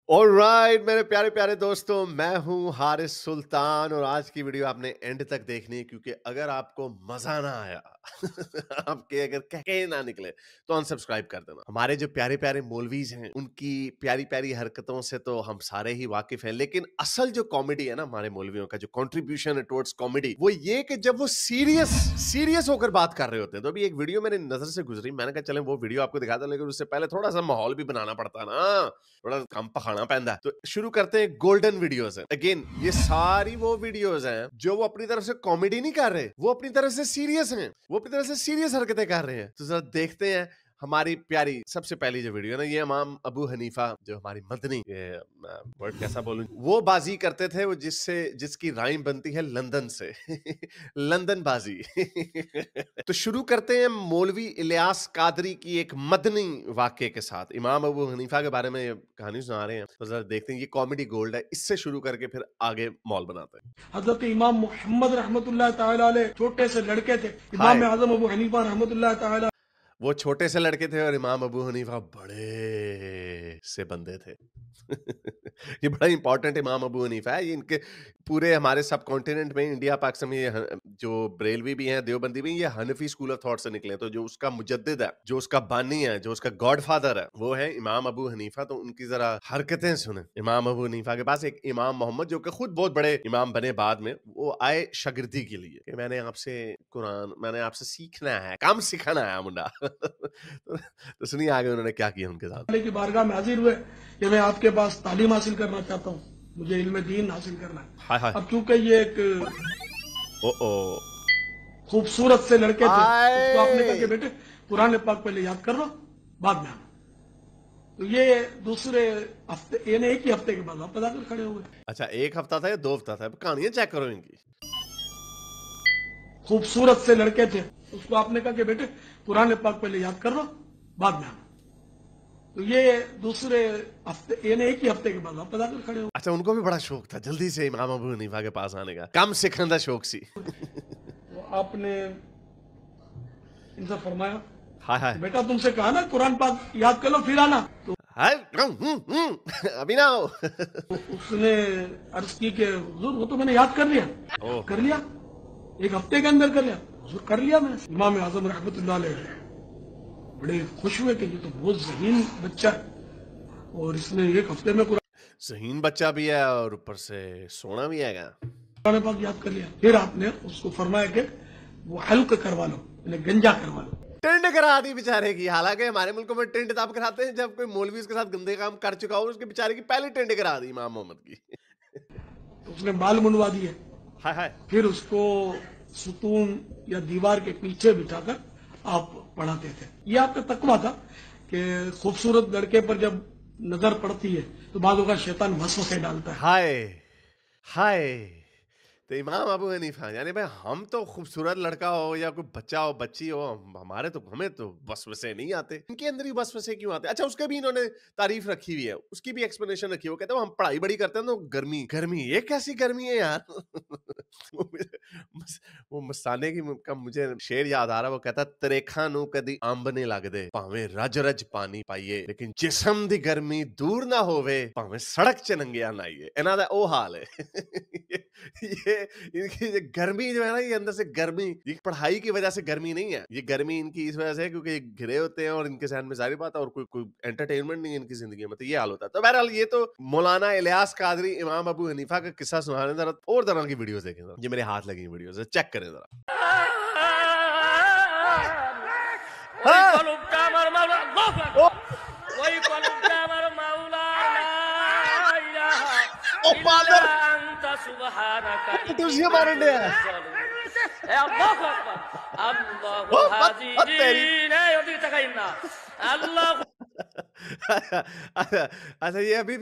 Alright मेरे प्यारे प्यारे दोस्तों, मैं हूं हारिस सुल्तान और आज की वीडियो आपने एंड तक देखनी है क्योंकि अगर आपको मजा ना आया आपके अगर कहके ना निकले तो अनसब्सक्राइब कर देना। हमारे जो प्यारे प्यारे मौलवीज हैं उनकी प्यारी प्यारी हरकतों से तो हम सारे ही वाकिफ हैं, लेकिन असल जो कॉमेडी है ना हमारे मौलवियों का, जो कंट्रीब्यूशन है टुवर्ड्स कॉमेडी, वो ये कि जब वो सीरियस सीरियस होकर बात कर रहे होते हैं। तो अभी एक वीडियो मेरी नजर से गुजरी, मैंने कहा चलें वो वीडियो आपको दिखाता, लेकिन उससे पहले थोड़ा सा माहौल भी बनाना पड़ता है ना, थोड़ा कम पखाना पैंदा है। तो शुरू करते हैं गोल्डन वीडियोस है। अगेन ये सारी वो वीडियोस हैं जो वो अपनी तरफ से कॉमेडी नहीं कर रहे, वो अपनी तरफ से सीरियस हैं, वो अपनी तरफ से सीरियस हरकतें कर रहे हैं। तो जरा देखते हैं हमारी प्यारी सबसे पहली जो वीडियो है ना, ये इमाम अबू हनीफा जो हमारी मदनी, ये वर्ड कैसा बोलूं, वो बाजी करते थे वो जिसकी राइम बनती है लंदन से लंदन बाजी तो शुरू करते हैं मौलवी इलियास कादरी की एक मदनी वाक्य के साथ। इमाम अबू हनीफा के बारे में ये कहानी सुना रहे हैं, तो जरा देखते हैं। ये कॉमेडी गोल्ड है, इससे शुरू करके फिर आगे मॉल बनाते हैं। हजरत इमाम मोहम्मद रहमतुल्लाह ताला अलैह छोटे से लड़के थे। इमाम आजम अबू हनीफा रहमतुल्लाह ताला, वो छोटे से लड़के थे और इमाम अबू हनीफा बड़े से बंदे थे ये बड़ा इंपॉर्टेंट इमाम अबू हनीफा है। ये इनके पूरे हमारे सब कॉन्टिनेंट में, इंडिया पाकिस्तान में, ये जो बरेलवी भी हैं, देवबंदी भी हैं, ये हनफी स्कूल ऑफ थॉट से निकले। तो जो उसका मुजद्दिद है, जो उसका बानी है, जो उसका गॉडफादर है, वो है इमाम अबू हनीफा। तो उनकी जरा हरकतें सुने। इमाम अबू हनीफा के पास एक इमाम मोहम्मद, जो कि खुद बहुत बड़े इमाम बने बाद में, वो आए शागिर्दी के लिए कि मैंने आपसे कुरान, मैंने आपसे सीखना है, काम सिखाना है मुंडा तो सुनिए आगे उन्होंने क्या किया उनके साथ। की बारगाह में हाजिर हुए कि मैं आपके पास तालीम हासिल करना चाहता हूँ, मुझे इल्म दीन हासिल करना है। हाय हाय, अब चूंकि ये एक ओ ओ, खूबसूरत से लड़के थे, आए। उसको आपने कहा कि बेटे कुरान पाक पहले याद कर लो, बाद में आना। तो ये दूसरे हफ्ते, यानी एक ही हफ्ते के बाद वापस आकर खड़े हुए। अच्छा, एक हफ्ता था या 2 हफ्ता था? कहानियां चेक करो इनकी। खूबसूरत से लड़के थे, उसको आपने कहा कि बेटे कुरान पाक पहले याद कर लो, बाद में आना। तो ये दूसरे हफ्ते, यानी एक ही हफ्ते के बाद वापस आकर खड़े हुए। अच्छा, उनको भी बड़ा शौक था जल्दी से इमाम अबू हनीफा के पास आने का, काम सीखने का शौक सी तो आपने इनसे फरमाया, हाय हाय बेटा तुमसे कहा ना कुरान पाक याद कर लो फिर आना। तो हाय, अभी ना आओ उसने अर्ज की कि हुजूर वो तो मैंने याद कर लिया। ओह। कर लिया, एक हफ्ते के अंदर कर लिया। हुजूर कर लिया मैंने। इमाम आजम रहमतुल्लाह अलैह बड़े खुश हुए कि ये तो बहुत ज़हीन बच्चा है और इसने एक हफ्ते में ज़हीन बच्चा भी है और ऊपर से सोना भी है। कुरान पाक याद कर लिया। फिर आपने उसको फरमाया कि वो हल्क करवा लो, यानी गंजा करवा लो। टेंड करा दी बेचारे की। हालांकि हमारे मुल्क में टेंड तब कराते हैं जब कोई मौलवी उसके साथ गंदे काम कर चुका हो, उसके बेचारे की पहले टेंड करा दी इमाम मोहम्मद की तो उसने बाल मुंडवा दिए। हाय हाय, फिर उसको सुतून या दीवार के पीछे बिठाकर आप पढ़ाते थे। ये आपका तकवा था कि खूबसूरत लड़के पर जब नजर पड़ती है तो बादों का शैतान वसवसे डालता है। हाय हाय। तो इमाम अबू हनीफा यानी भाई, हम तो खूबसूरत लड़का हो या कोई बच्चा हो, बच्ची हो, हमें तो वसवसे नहीं आते, इनके अंदर ही वसवसे क्यों आते? अच्छा, उसके भी इन्होंने तारीफ रखी हुई है, उसकी भी एक्सप्लेनेशन रखी है। वो कहते हैं हम पढ़ाई बड़ी करते हैं तो गर्मी गर्मी, ये कैसी गर्मी है यार वो मस्ताने की का मुझे शेर याद आ रहा है। वो कहता तरेखा नू कदी अंब ने लगदे, भावें रज रज पानी पाइए, लेकिन जिस्म दी गर्मी दूर ना होवे, भावें सड़क च नंगिया नाइए। इन्हां दा ओ हाल है ये इनकी ये गर्मी जो है ना, ये अंदर से गर्मी, ये पढ़ाई की वजह से गर्मी नहीं है। ये गर्मी इनकी इस वजह से है क्योंकि ये घिरे होते हैं और इनके जहन में सारी बात है और कोई एंटरटेनमेंट नहीं है इनकी जिंदगी में। तो ये हाल होता है। तो बहरहाल ये तो मौलाना इलियास कादरी इमाम अबू हनीफा का किस्सा सुनाने, जरा और तरह की वीडियोस देखें जरा। ये मेरे हाथ लगी वीडियोस है, चेक करें जरा। ओ फादर, तुझे मारने है। अच्छा, ये अभी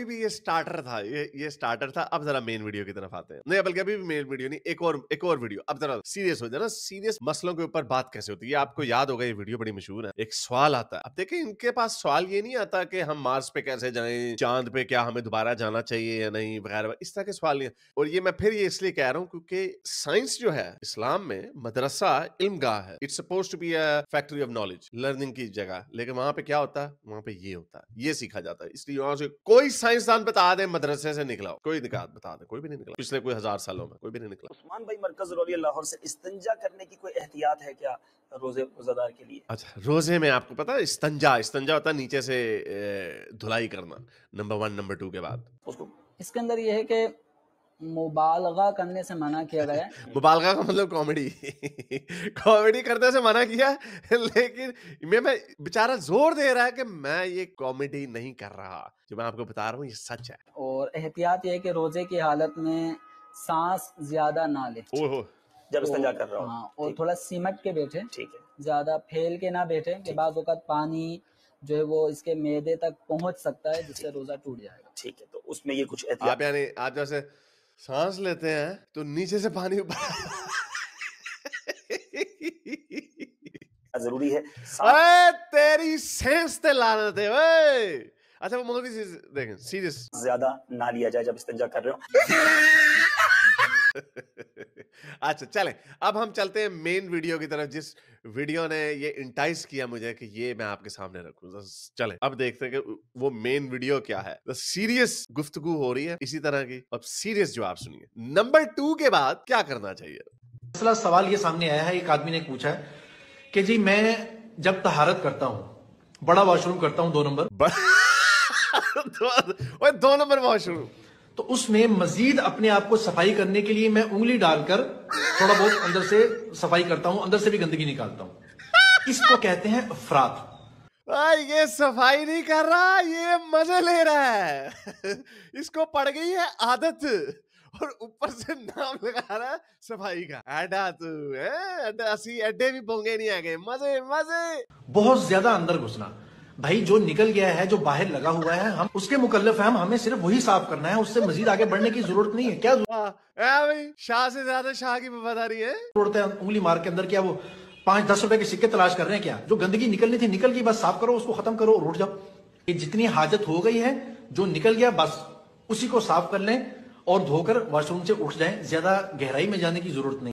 भी ये स्टार्टर था, ये स्टार्टर था। अब जरा मेन वीडियो की तरफ आते हैं। नहीं, बल्कि अभी भी मेन वीडियो नहीं, एक और वीडियो। अब जरा सीरियस हो जाए ना, सीरियस मसलों के ऊपर बात कैसे होती है। आपको याद होगा, ये वीडियो बड़ी मशहूर है। एक सवाल आता है, अब देखें इनके पास सवाल ये नहीं आता कि हम मार्स पे कैसे जाएं, चांद पे क्या हमें दोबारा जाना चाहिए या नहीं, वगैरह इस तरह के सवाल नहीं है। और ये मैं फिर ये इसलिए कह रहा हूँ क्योंकि साइंस जो है इस्लाम में, मदरसा इल्मगाह है, it's supposed to be a factory of knowledge, learning की जगह। लेकिन वहां पे क्या होता है? वहां पे ये होता है, ये सीखा जाता है। इसलिए वहां से कोई साइंसदान बता दे मदरसे से निकला, कोई बता दे, कोई भी नहीं निकला पिछले कोई 1000 सालों में, कोई भी नहीं निकला। उस्मान भाई, मरकज रौलिया लाहौर से इस्तंजा करने की कोई एहतियात है क्या रोजेदार के लिए? अच्छा, रोजे में आपको पता है इस्तंजा होता है नीचे से धुलाई करना, नंबर 1 नंबर 2 के बाद। उसको इसके अंदर ये है कि मुबालगा करने से मना किया गया है। मुबालगा का मतलब कॉमेडी करने से मना किया, लेकिन मैं बेचारा जोर दे रहा है कि मैं ये कॉमेडी नहीं कर रहा, जो मैं आपको बता रहा हूँ ये सच है। और एहतियात ये है कि रोजे की हालत में सांस ज्यादा ना ले जब इस्तिंजा कर रहा हो। हाँ, और थोड़ा सिमट के बैठे, ठीक है, ज्यादा फैल के ना बैठे कि बाद वक़्त पानी जो है वो इसके मैदे तक पहुंच सकता है जिससे रोजा टूट जाएगा। ठीक है, तो उसमें ये कुछ एहतियात। आप यानी आप जैसे सांस लेते हैं तो नीचे से पानी ऊपर जरूरी है। तेरी सेंस ते लानत है ओए। अच्छा वो मौलवी देखें सीरियस ज्यादा ना लिया जाए जब इस्तिंजा कर रहे हो। अच्छा चलें, अब हम चलते हैं मेन वीडियो की तरफ, जिस वीडियो ने ये इंटाइस किया मुझे कि ये मैं आपके सामने रखूं। चलें अब देखते हैं कि वो मेन वीडियो क्या है। सीरियस गुफ्तगू हो रही है इसी तरह की, अब सीरियस जवाब सुनिए। नंबर 2 के बाद क्या करना चाहिए? मसला सवाल ये सामने आया है, एक आदमी ने पूछा है कि जी मैं जब तहारत करता हूं, बड़ा वॉशरूम करता हूं 2 नंबर 2 नंबर वॉशरूम, तो उसमें मजीद अपने आप को सफाई करने के लिए मैं उंगली डालकर थोड़ा बहुत अंदर से सफाई करता हूं, अंदर से भी गंदगी निकालता हूं। इसको कहते हैं अफरात। ये सफाई नहीं कर रहा, ये मजे ले रहा है। इसको पड़ गई है आदत और ऊपर से नाम लगा रहा है सफाई का। एडा तू असी एडे भी बोंगे नहीं आ गए, मजे मजे। बहुत ज्यादा अंदर घुसना भाई, जो निकल गया है, जो बाहर लगा हुआ है, हम उसके मुकल्लफ है, हमें सिर्फ वही साफ करना है, उससे मजीद आगे बढ़ने की जरूरत नहीं है। क्या भाई शाह से ज्यादा शाह की वफादारी है। जरूरत है उंगली मार के अंदर? क्या वो 5-10 रुपए के सिक्के तलाश कर रहे हैं क्या? जो गंदगी निकलनी थी निकल गई, बस साफ करो, उसको खत्म करो और उठ जाओ। ये जितनी हाजत हो गई है, जो निकल गया बस उसी को साफ कर लें और धोकर वॉशरूम से उठ जाएं। ज्यादा गहराई में जाने की जरूरत नहीं।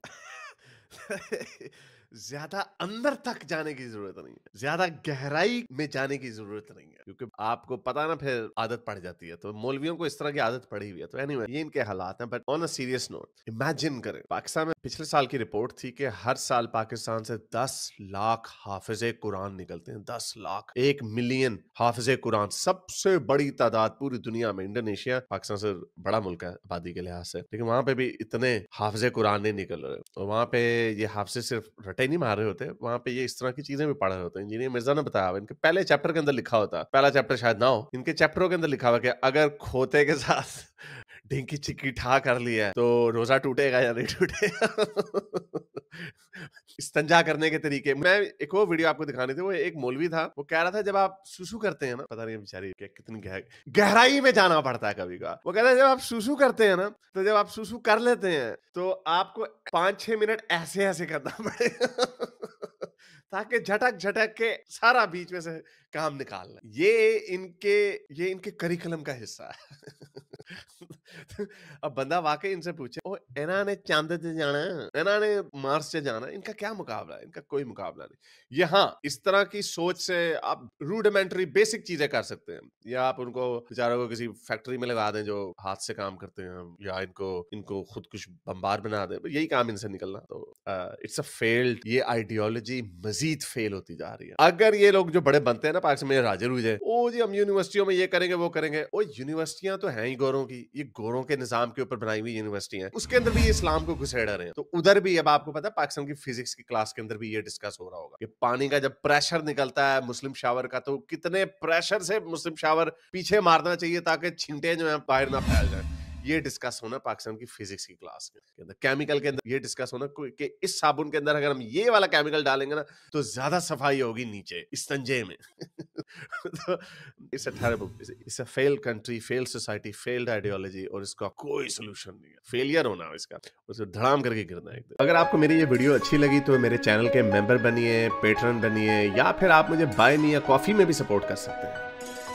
ज्यादा अंदर तक जाने की जरूरत नहीं है, ज्यादा गहराई में जाने की जरूरत नहीं है, क्योंकि आपको पता ना फिर आदत पड़ जाती है। तो मौलवियों को इस तरह की आदत पड़ी हुई है। तो एनीवे ये इनके हालात हैं। But on a serious note, imagine करें पाकिस्तान में पिछले साल की रिपोर्ट थी कि हर साल पाकिस्तान से 10 लाख हाफिजे कुरान निकलते हैं। 10 लाख, 1 मिलियन हाफिजे कुरान, सबसे बड़ी तादाद पूरी दुनिया में। इंडोनेशिया पाकिस्तान से बड़ा मुल्क है आबादी के लिहाज से, लेकिन वहां पे भी इतने हाफिजे कुरान नहीं निकल रहे। और वहां पे ये हाफिजे सिर्फ रटे नहीं मार रहे होते, वहां पे ये इस तरह की चीजें भी पढ़ रहे होते हैं। इंजीनियर मिर्जा ने बताया, इनके पहले चैप्टर के अंदर लिखा होता, पहला चैप्टर शायद ना हो, इनके चैप्टरों के अंदर लिखा हुआ कि अगर खोते के साथ ढिंकी चिक्की ठा कर लिया है तो रोजा टूटेगा या नहीं टूटेगा। इस्तंजा करने के तरीके, मैं एक वो वीडियो आपको दिखाने थे। वो एक मौलवी था, वो कह रहा था जब आप सुसु करते हैं ना, पता नहीं बेचारी कितनी गहराई में जाना पड़ता है कभी का। वो कहता है जब आप सुसु करते हैं ना, तो जब आप सुसु कर लेते हैं तो आपको 5-6 मिनट ऐसे ऐसे करना पड़ेगा ताकि झटक के सारा बीच में से काम निकालना। ये इनके करिकुलम का हिस्सा है। अब बंदा वाकई इनसे पूछे, ओ इन्हों ने चांद से जाना, इन्हों ने मार्स से जाना, इनका क्या मुकाबला है? इनका कोई मुकाबला नहीं। यहाँ इस तरह की सोच से आप रूडिमेंटरी बेसिक चीजें कर सकते हैं, या आप उनको बेचारों को किसी फैक्ट्री में लगा दें जो हाथ से काम करते हैं, या इनको खुद कुछ बम्बार बना दें, यही काम इनसे निकलना। तो इट्स अ फेल्ड, ये आइडियोलॉजी मजीद फेल होती जा रही है। अगर ये लोग जो बड़े बनते हैं ना पाकिस्तान में, राजे रूजे, ओ जी हम यूनिवर्सिटियों में ये करेंगे वो करेंगे, ओ यूनिवर्सिटियां तो हैं ही गोरों की, ये गोरों के निजाम के ऊपर बनाई हुई यूनिवर्सिटी है, उसके अंदर भी ये इस्लाम को घुसेड़ रहे हैं। तो उधर भी अब आपको पता है पाकिस्तान की फिजिक्स की क्लास के अंदर भी ये डिस्कस हो रहा होगा कि पानी का जब प्रेशर निकलता है मुस्लिम शावर का, तो कितने प्रेशर से मुस्लिम शावर पीछे मारना चाहिए ताकि छिंटे जो है बाहर ना फैल जाए। ये डिस्कस होना पाकिस्तान की फिजिक्स की क्लास के अंदर। केमिकल के अंदर ये डिस्कस होना कि इस साबुन के अंदर अगर हम ये वाला केमिकल डालेंगे ना तो ज्यादा सफाई होगी नीचे इस्तंजे में। तो it's a failed country, failed society, failed ideology, और इसका कोई सोल्यूशन नहीं है। फेलियर होना है इसका, उसे धड़ाम करके गिरना है। अगर आपको मेरी ये वीडियो अच्छी लगी तो मेरे चैनल के मेंबर बनिए, पेट्रन बनिए, या फिर आप मुझे बाय मी या कॉफी में भी सपोर्ट कर सकते हैं।